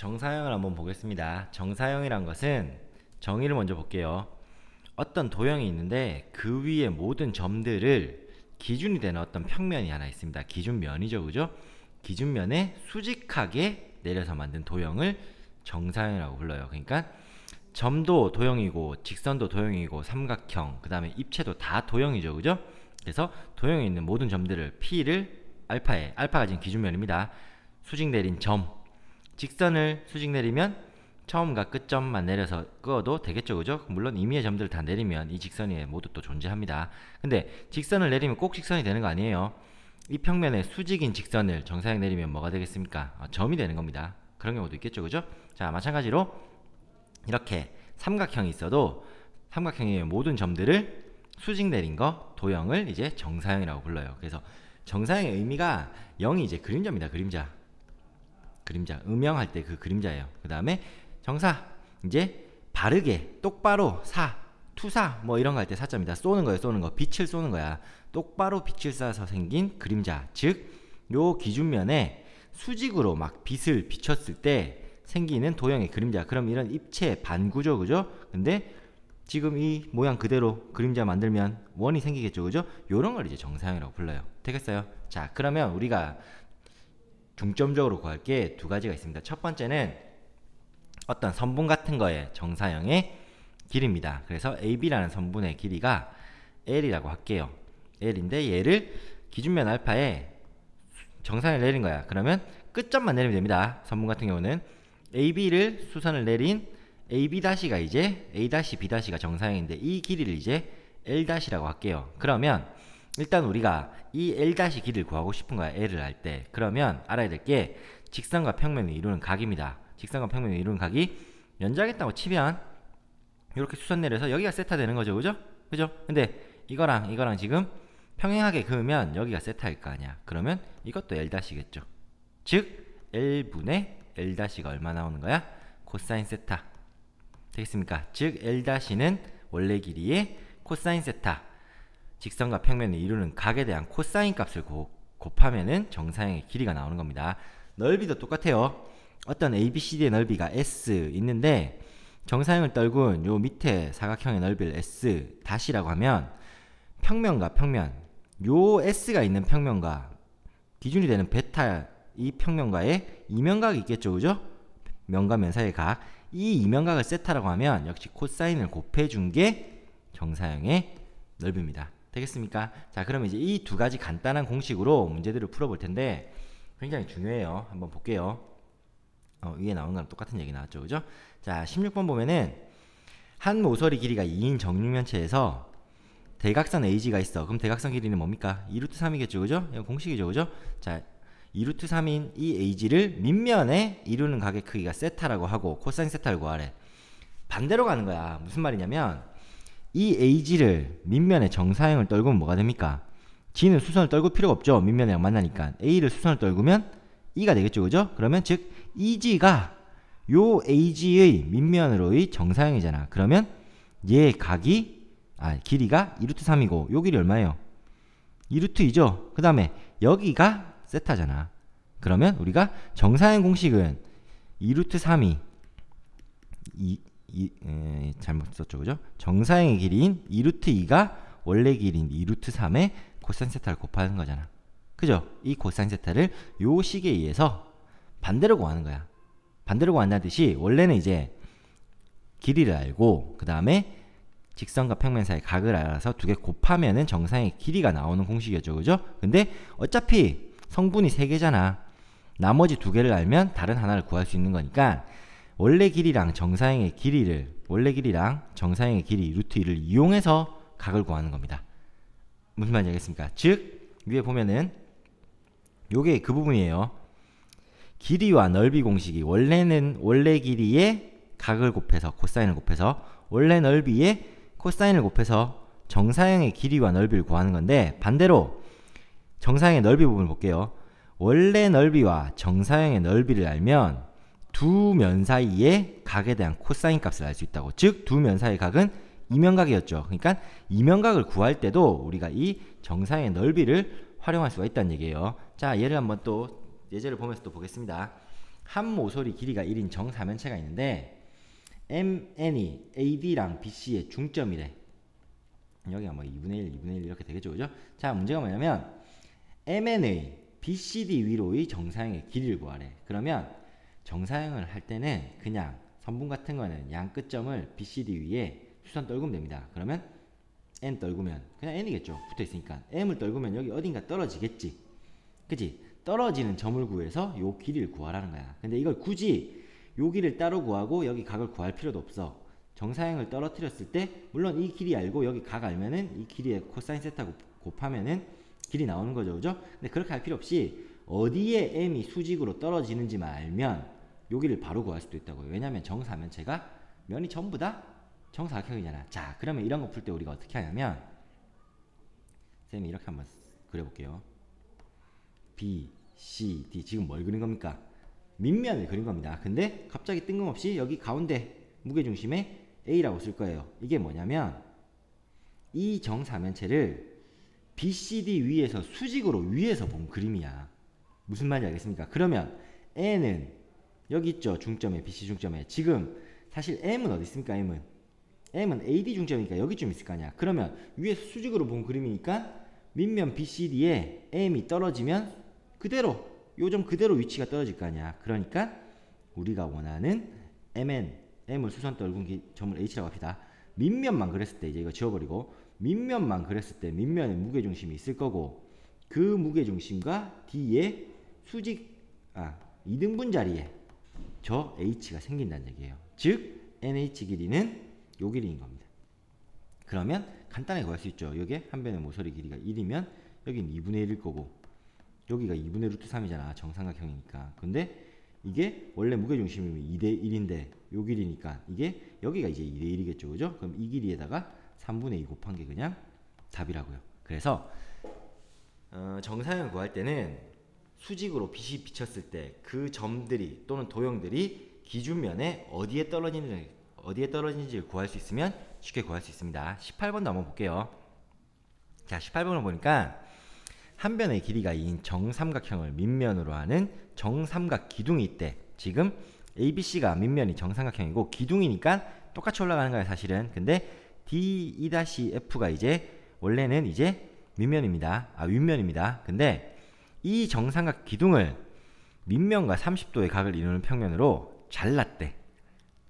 정사형을 한번 보겠습니다. 정사형이란 것은 정의를 먼저 볼게요. 어떤 도형이 있는데 그 위에 모든 점들을 기준이 되는 어떤 평면이 하나 있습니다. 기준면이죠, 그죠? 기준면에 수직하게 내려서 만든 도형을 정사형이라고 불러요. 그러니까 점도 도형이고 직선도 도형이고 삼각형, 그 다음에 입체도 다 도형이죠, 그죠? 그래서 도형에 있는 모든 점들을 P를 알파가 지금 기준면입니다. 수직 내린 점, 직선을 수직 내리면 처음과 끝점만 내려서 그어도 되겠죠, 그죠? 물론 임의의 점들을 다 내리면 이 직선이 모두 또 존재합니다. 근데 직선을 내리면 꼭 직선이 되는 거 아니에요. 이 평면에 수직인 직선을 정사형 내리면 뭐가 되겠습니까? 점이 되는 겁니다. 그런 경우도 있겠죠, 그죠? 자, 마찬가지로 이렇게 삼각형이 있어도 삼각형의 모든 점들을 수직 내린 거 도형을 이제 정사형이라고 불러요. 그래서 정사형의 의미가 0이 이제 그림자입니다. 그림자 음영할 때 그 그림자예요. 그 다음에 정사, 이제 바르게 똑바로 투사 뭐 이런 거 할 때 사자입니다. 쏘는 거예요. 쏘는 거, 빛을 쏘는 거야. 똑바로 빛을 쏴서 생긴 그림자, 즉 요 기준면에 수직으로 막 빛을 비췄을 때 생기는 도형의 그림자. 그럼 이런 입체 반구죠, 그죠? 근데 지금 이 모양 그대로 그림자 만들면 원이 생기겠죠, 그죠? 요런 걸 이제 정사형이라고 불러요. 되겠어요? 자, 그러면 우리가 중점적으로 구할 게 두 가지가 있습니다. 첫 번째는 어떤 선분 같은 거의 정사형의 길이입니다. 그래서 AB라는 선분의 길이가 L이라고 할게요. L인데 얘를 기준면 알파에 정사형을 내린 거야. 그러면 끝점만 내리면 됩니다. 선분 같은 경우는 AB를 수선을 내린 AB-가 이제 A-B-가 정사형인데 이 길이를 이제 L-라고 할게요. 그러면 일단 우리가 이 L- 길이를 구하고 싶은 거야. L을 할 때. 그러면 알아야 될 게 직선과 평면을 이루는 각입니다. 직선과 평면을 이루는 각이 연장했다고 치면 이렇게 수선 내려서 여기가 세타 되는 거죠, 그죠? 그죠? 근데 이거랑 지금 평행하게 그으면 여기가 세타일 거 아니야. 그러면 이것도 L-겠죠. 즉 L분의 L-가 얼마 나오는 거야? 코사인 세타 되겠습니까? 즉 L-는 원래 길이의 코사인 세타, 직선과 평면을 이루는 각에 대한 코사인 값을 곱하면은 정사형의 길이가 나오는 겁니다. 넓이도 똑같아요. 어떤 ABCD의 넓이가 S 있는데 정사형을 떨군 요 밑에 사각형의 넓이를 S 다시라고 하면 평면과 평면, 요 S가 있는 평면과 기준이 되는 베타 이 평면과의 이면각이 있겠죠, 그죠? 면과 면 사이의 각, 이 이면각을 세타라고 하면 역시 코사인을 곱해준 게 정사형의 넓이입니다. 되겠습니까? 자, 그러면 이제 이 두 가지 간단한 공식으로 문제들을 풀어볼 텐데 굉장히 중요해요. 한번 볼게요. 위에 나오는 거랑 똑같은 얘기 나왔죠, 그죠? 자, 16번 보면은 한 모서리 길이가 2인 정육면체에서 대각선 AG가 있어. 그럼 대각선 길이는 뭡니까? 2루트 3이겠죠, 그죠? 이건 공식이죠, 그죠? 자, 2루트 3인 이 AG를 밑면에 이루는 각의 크기가 세타라고 하고 코사인 세타를 구하래. 반대로 가는 거야. 무슨 말이냐면 이 AG를 밑면에 정사형을 떨구면 뭐가 됩니까? G는 수선을 떨굴 필요가 없죠. 밑면이랑 만나니까. A를 수선을 떨구면 E가 되겠죠, 그죠? 그러면 즉 EG가 요 AG의 밑면으로의 정사형이잖아. 그러면 얘 각이 길이가 2루트 3이고 요 길이 얼마예요? 2루트 2죠. 그 다음에 여기가 세타잖아. 그러면 우리가 정사형 공식은 2루트 3이 잘못 썼죠, 그죠? 정사형의 길이인 2루트 2가 원래 길이인 2루트 3의 코사인 세타를 곱하는 거잖아, 그죠? 이 코사인 세타를 요 식에 의해서 반대로 구하는 거야. 반대로 구한다는 뜻이 원래는 이제 길이를 알고 그 다음에 직선과 평면 사이 각을 알아서 두 개 곱하면은 정사형의 길이가 나오는 공식이었죠, 그죠? 근데 어차피 성분이 3개잖아. 나머지 2개를 알면 다른 하나를 구할 수 있는 거니까 원래 길이랑 정사형의 길이를 루트 2를 이용해서 각을 구하는 겁니다. 무슨 말인지 알겠습니까? 즉 위에 보면은 요게 그 부분이에요. 길이와 넓이 공식이 원래 길이의 각을 곱해서 코사인을 곱해서 원래 넓이의 코사인을 곱해서 정사형의 길이와 넓이를 구하는 건데 반대로 정사형의 넓이 부분을 볼게요. 원래 넓이와 정사형의 넓이를 알면 두 면 사이의 각에 대한 코사인 값을 알 수 있다고. 즉 두 면 사이의 각은 이면각이었죠. 그러니까 이면각을 구할 때도 우리가 이 정사형의 넓이를 활용할 수가 있다는 얘기예요. 자, 얘를 한번 또 예제를 보면서 또 보겠습니다. 한 모서리 길이가 1인 정사면체가 있는데 MN이 AD랑 BC의 중점이래. 여기가 뭐 2분의 1, 2분의 1 이렇게 되겠죠, 그죠? 자, 문제가 뭐냐면 MN의 BCD 위로의 정사형의 길이를 구하래. 그러면 정사형을 할 때는 그냥 선분 같은 거는 양 끝점을 BCD 위에 수선 떨구면 됩니다. 그러면 N 떨구면 그냥 N이겠죠. 붙어 있으니까 M을 떨구면 여기 어딘가 떨어지겠지. 그치? 떨어지는 점을 구해서 요 길이를 구하라는 거야. 근데 이걸 굳이 요 길이를 따로 구하고 여기 각을 구할 필요도 없어. 정사형을 떨어뜨렸을 때 물론 이 길이 알고 여기 각 알면은 이 길이에 코사인 세타 곱하면은 길이 나오는 거죠, 그죠? 근데 그렇게 할 필요 없이 어디에 m이 수직으로 떨어지는지만 알면 여기를 바로 구할 수도 있다고요. 왜냐면 정사면체가 면이 전부 다 정사각형이잖아. 자, 그러면 이런 거 풀 때 우리가 어떻게 하냐면 쌤이 이렇게 한번 그려볼게요. B, C, D 지금 뭘 그린 겁니까? 밑면을 그린 겁니다. 근데 갑자기 뜬금없이 여기 가운데 무게중심에 A라고 쓸 거예요. 이게 뭐냐면 이 정사면체를 BCD 위에서 수직으로 위에서 본 그림이야. 무슨 말인지 알겠습니까? 그러면 N은 여기 있죠. 중점에 BC 중점에. 지금 사실 M은 어디 있습니까? M은 AD 중점이니까 여기쯤 있을 거 아니야. 그러면 위에서 수직으로 본 그림이니까 밑면 BCD에 M이 떨어지면 그대로 요점 그대로 위치가 떨어질 거 아니야. 그러니까 우리가 원하는 M을 수선 떨군 점을 H라고 합시다. 밑면만 그랬을 때 이제 이거 지워버리고 밑면만 그랬을 때 밑면에 무게중심이 있을 거고 그 무게중심과 D의 수직 2등분 자리에 저 H가 생긴다는 얘기예요. 즉 NH 길이는 요 길이인 겁니다. 그러면 간단하게 구할 수 있죠. 여기에 한 변의 모서리 길이가 1이면 여기는 2분의 1일 거고 여기가 2분의 루트 3이잖아. 정삼각형이니까. 근데 이게 원래 무게중심이면 2대 1인데 요 길이니까 이게 여기가 이제 2대 1이겠죠. 그죠? 그럼 이 길이에다가 3분의 2 곱한 게 그냥 답이라고요. 그래서 정사형을 구할 때는 수직으로 빛이 비쳤을 때 그 점들이 또는 도형들이 기준면에 어디에 떨어지는지를 구할 수 있으면 쉽게 구할 수 있습니다. 18번도 한번 볼게요. 자, 18번을 보니까 한 변의 길이가 2인 정삼각형을 밑면으로 하는 정삼각 기둥이 있대. 지금 ABC가 밑면이 정삼각형이고 기둥이니까 똑같이 올라가는 거야 사실은. 근데 D2-F가 이제 원래는 이제 윗면입니다. 근데 이 정삼각 기둥을 밑면과 30도의 각을 이루는 평면으로 잘랐대.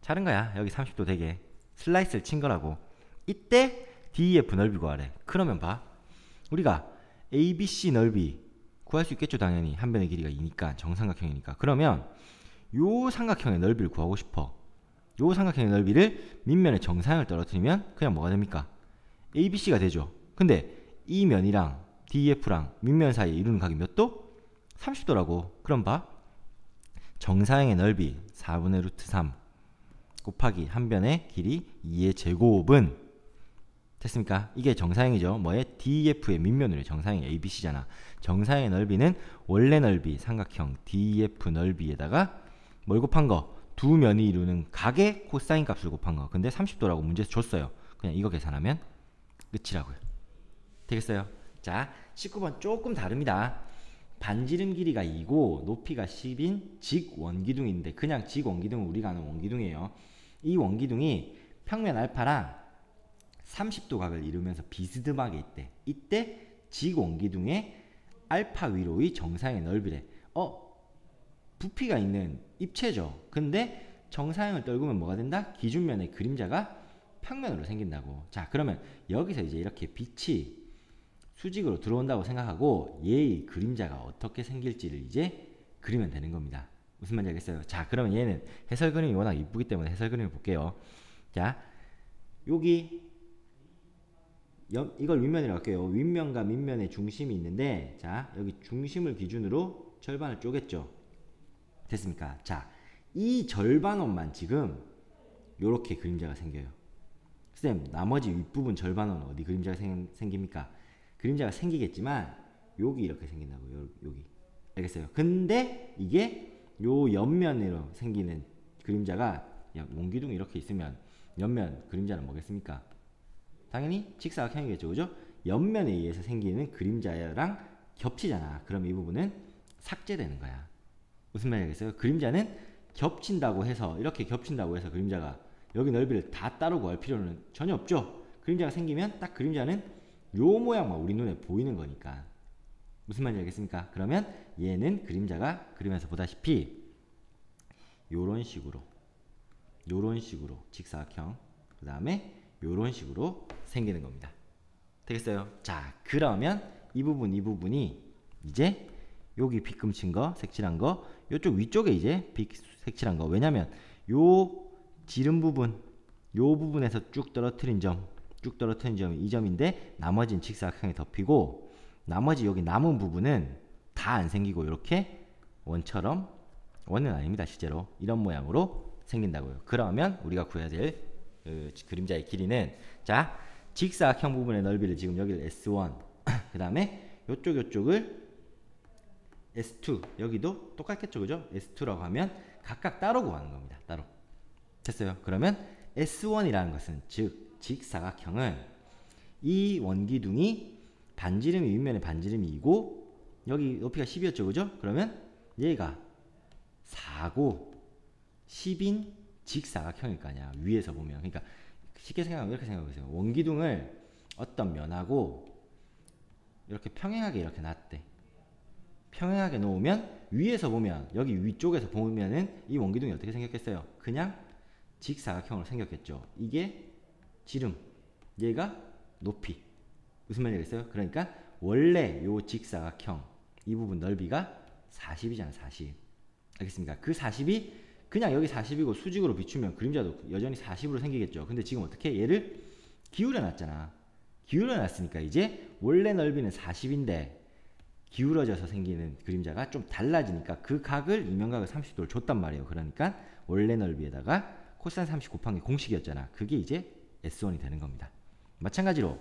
자른 거야. 여기 30도 되게 슬라이스를 친 거라고. 이때 DEF 넓이 구하래. 그러면 봐. 우리가 ABC 넓이 구할 수 있겠죠. 당연히 한 변의 길이가 2니까 정삼각형이니까. 그러면 요 삼각형의 넓이를 구하고 싶어. 요 삼각형의 넓이를 밑면에 정사형을 떨어뜨리면 그냥 뭐가 됩니까? ABC가 되죠. 근데 이 면이랑 DEF랑 밑면 사이에 이루는 각이 몇 도? 30도라고. 그럼 봐. 정사형의 넓이 4분의 루트 3 곱하기 한 변의 길이 2의 제곱은 됐습니까? 이게 정사형이죠. 뭐에? DEF의 밑면으로 정사형이 ABC잖아. 정사형의 넓이는 원래 넓이 삼각형 DEF 넓이에다가 뭘 곱한 거? 두 면이 이루는 각의 코사인 값을 곱한 거. 근데 30도라고 문제에서 줬어요. 그냥 이거 계산하면 끝이라고요. 되겠어요? 자, 19번 조금 다릅니다. 반지름 길이가 2고 높이가 10인 직원기둥인데 그냥 직원기둥은 우리가 아는 원기둥이에요. 이 원기둥이 평면 알파랑 30도 각을 이루면서 비스듬하게 있대. 이때 직원기둥의 알파 위로의 정사형의 넓이래. 부피가 있는 입체죠. 근데 정사형을 떨구면 뭐가 된다? 기준면의 그림자가 평면으로 생긴다고. 자, 그러면 여기서 이제 이렇게 빛이 수직으로 들어온다고 생각하고 얘의 그림자가 어떻게 생길지를 이제 그리면 되는 겁니다. 무슨 말인지 알겠어요? 자, 그러면 얘는 해설 그림이 워낙 이쁘기 때문에 해설 그림을 볼게요. 자, 여기 이걸 윗면이라고 할게요. 윗면과 밑면의 중심이 있는데 자, 여기 중심을 기준으로 절반을 쪼갰죠. 됐습니까? 자, 이 절반원만 지금 요렇게 그림자가 생겨요. 쌤, 나머지 윗부분 절반원은 어디 그림자가 생깁니까? 그림자가 생기겠지만 여기 이렇게 생긴다고요. 여기. 알겠어요? 근데 이게 요 옆면으로 생기는 그림자가 원기둥이 이렇게 있으면 옆면 그림자는 뭐겠습니까? 당연히 직사각형이겠죠. 그죠? 옆면에 의해서 생기는 그림자랑 겹치잖아. 그럼 이 부분은 삭제되는 거야. 무슨 말이겠어요? 그림자는 겹친다고 해서 이렇게 겹친다고 해서 그림자가 여기 넓이를 다 따로 구할 필요는 전혀 없죠. 그림자가 생기면 딱 그림자는 요 모양만 우리 눈에 보이는 거니까. 무슨 말인지 알겠습니까? 그러면 얘는 그림자가 그림에서 보다시피 요런 식으로 직사각형, 그 다음에 요런 식으로 생기는 겁니다. 되겠어요? 자, 그러면 이 부분이 이제 여기 빛금친 거, 색칠한 거, 요쪽 위쪽에 이제 빛 색칠한 거. 왜냐면 요 지름 부분, 요 부분에서 쭉 떨어뜨린 점이 이 점인데 나머지는 직사각형에 덮이고 나머지 여기 남은 부분은 다 안 생기고 이렇게 원처럼, 원은 아닙니다 실제로, 이런 모양으로 생긴다고요. 그러면 우리가 구해야 될 그림자의 길이는, 자, 직사각형 부분의 넓이를 지금 여기를 S1 그 다음에 요쪽을 S2, 여기도 똑같겠죠, 그죠? S2라고 하면 각각 따로 구하는 겁니다. 따로. 됐어요? 그러면 S1이라는 것은, 즉 직사각형은 이 원기둥이 반지름이 윗면에 반지름이 2고 여기 높이가 10이었죠, 그죠? 그러면 얘가 4고 10인 직사각형일 거 아니야, 위에서 보면. 그러니까 쉽게 생각하면 이렇게 생각해 보세요. 원기둥을 어떤 면하고 이렇게 평행하게 이렇게 놨대. 평행하게 놓으면 위에서 보면, 여기 위쪽에서 보면은 이 원기둥이 어떻게 생겼겠어요? 그냥 직사각형으로 생겼겠죠. 이게 지름, 얘가 높이. 무슨 말이겠어요? 그러니까 원래 요 직사각형 이 부분 넓이가 40이잖아, 40. 알겠습니까? 그 40이 그냥 여기 40이고 수직으로 비추면 그림자도 여전히 40으로 생기겠죠. 근데 지금 어떻게 얘를 기울여 놨잖아. 기울여 놨으니까 이제 원래 넓이는 40인데 기울어져서 생기는 그림자가 좀 달라지니까 그 각을, 이면각을 30도를 줬단 말이에요. 그러니까 원래 넓이에다가 코사인 30 곱한 게 공식이었잖아. 그게 이제 S1이 되는 겁니다. 마찬가지로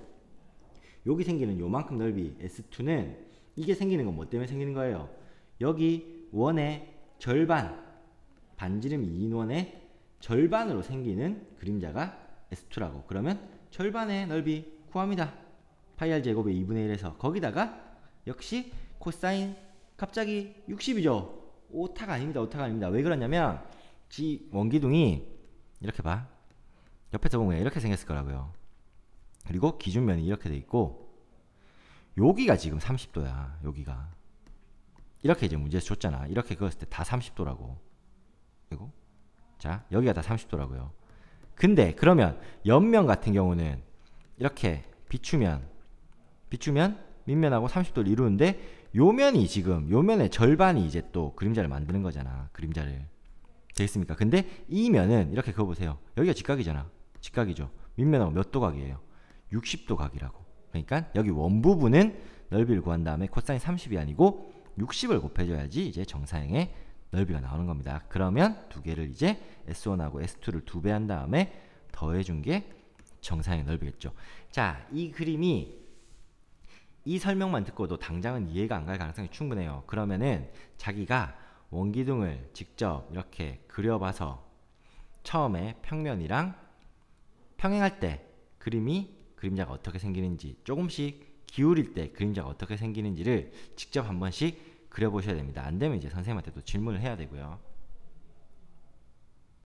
여기 생기는 요만큼 넓이 S2는 이게 생기는 건 뭐 때문에 생기는 거예요? 여기 원의 절반, 반지름 2인 원의 절반으로 생기는 그림자가 S2라고. 그러면 절반의 넓이 구합니다. 파이 r 제곱의 2분의 1에서 거기다가 역시 코사인 갑자기 60이죠. 오타가 아닙니다. 오타가 아닙니다. 왜 그러냐면 지 원기둥이 이렇게 봐. 옆에서 보면 이렇게 생겼을 거라고요. 그리고 기준면이 이렇게 돼 있고 여기가 지금 30도야. 여기가 이렇게 이제 문제에서 줬잖아. 이렇게 그었을 때 다 30도라고. 그리고 자, 여기가 다 30도라고요. 근데 그러면 옆면 같은 경우는 이렇게 비추면 밑면하고 30도를 이루는데 요면이 지금, 요면의 절반이 이제 또 그림자를 만드는 거잖아. 그림자를. 되겠습니까? 근데 이 면은 이렇게 그어보세요. 여기가 직각이잖아. 직각이죠. 밑면하고 몇 도 각이에요? 60도 각이라고. 그러니까 여기 원 부분은 넓이를 구한 다음에 코사인 30이 아니고 60을 곱해줘야지 이제 정사형의 넓이가 나오는 겁니다. 그러면 두 개를 이제 S1하고 S2를 2배 한 다음에 더해준 게 정사형의 넓이겠죠. 자, 이 그림이 이 설명만 듣고도 당장은 이해가 안 갈 가능성이 충분해요. 그러면은 자기가 원기둥을 직접 이렇게 그려봐서 처음에 평면이랑 평행할 때 그림자가 어떻게 생기는지, 조금씩 기울일 때 그림자가 어떻게 생기는지를 직접 한 번씩 그려보셔야 됩니다. 안 되면 이제 선생님한테 또 질문을 해야 되고요.